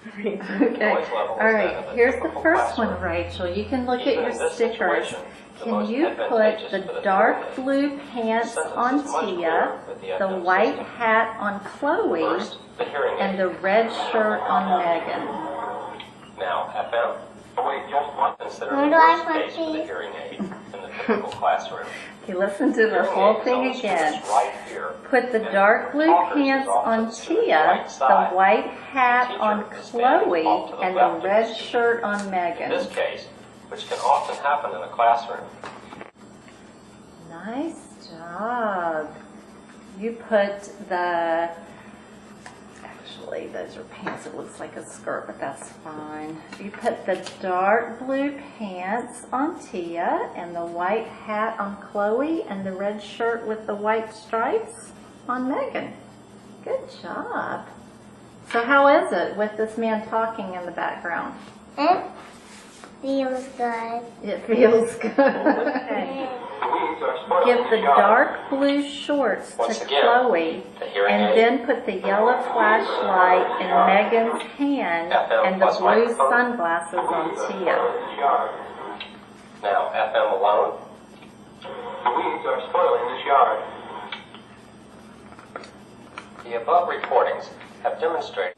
Okay. All right. Here's the first one, Rachel. You can look at your stickers. Can you put the dark blue pants on Tia, the white hat on Chloe, and the red shirt on Megan? Now, FM. Wait, just one. Consider the worst case for the hearing aid in the typical classroom. Okay, listen to the whole thing again. Put the dark blue pants on Tia, the white hat on Chloe, and the red shirt on Megan. In this case, which can often happen in a classroom. Nice job. You put the, actually those are pants, it looks like a skirt, but that's fine. You put the dark blue pants on Tia and the white hat on Chloe and the red shirt with the white stripes on Megan. Good job. So how is it with this man talking in the background? It feels good. It feels good. Okay. Give the dark blue shorts to Chloe and then put the yellow flashlight in Megan's hand and the blue sunglasses on Tia. Now, FM alone. The weeds are spoiling this yard. The above recordings have demonstrated.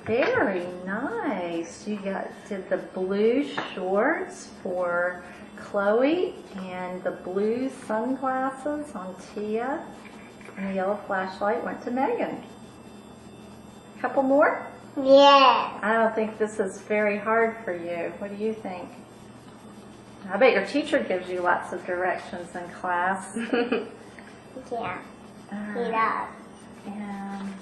Very nice. You did the blue shorts for Chloe and the blue sunglasses on Tia, and the yellow flashlight went to Megan. Couple more? Yeah. I don't think this is very hard for you. What do you think? I bet your teacher gives you lots of directions in class. Yeah. He does. And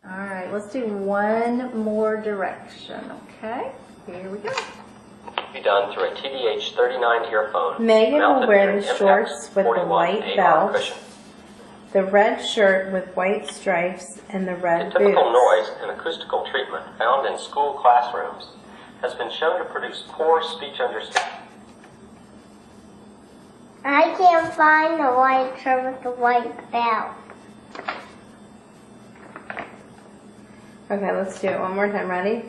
all right, let's do one more direction, okay? Here we go. Be done through a TDH39 earphone. Megan will wear the shorts with the white belt, the red shirt with white stripes, and the red the typical boots. noise and acoustical treatment found in school classrooms has been shown to produce poor speech understanding. I can't find the white shirt with the white belt. Okay, let's do it one more time. Ready?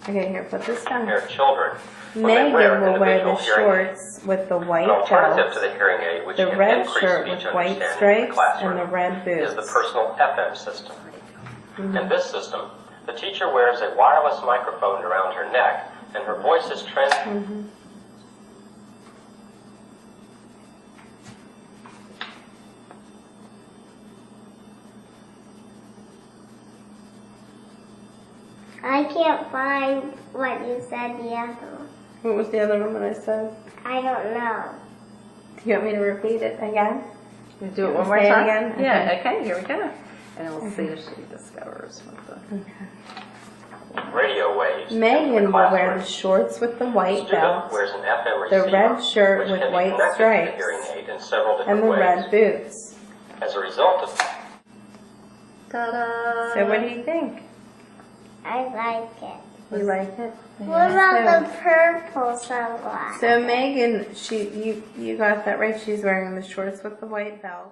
Okay, here, put this down. Here, children. Megan will wear the shorts with the white belt, To the hearing aid, which the can red increase shirt speech with white understanding in the stripes, and the classroom, red is boots. the personal FM system. In this system, the teacher wears a wireless microphone around her neck, and her voice is transmitted. I can't find what you said the other one. What was the other one that I said? I don't know. Do you want me to repeat it again? Do it one more Say it time? again? Yeah, okay, here we go. And we'll see if she discovers what the... Radio waves. Megan will wear the shorts with the white belt, wears an FM the receiver, red shirt which with can be white connected to the stripes, hearing aid in several and different the ways. red boots. As a result of Ta-da! So what do you think? I like it. You like it? What about the purple sunglasses? So Megan, you got that right. She's wearing the shorts with the white belt.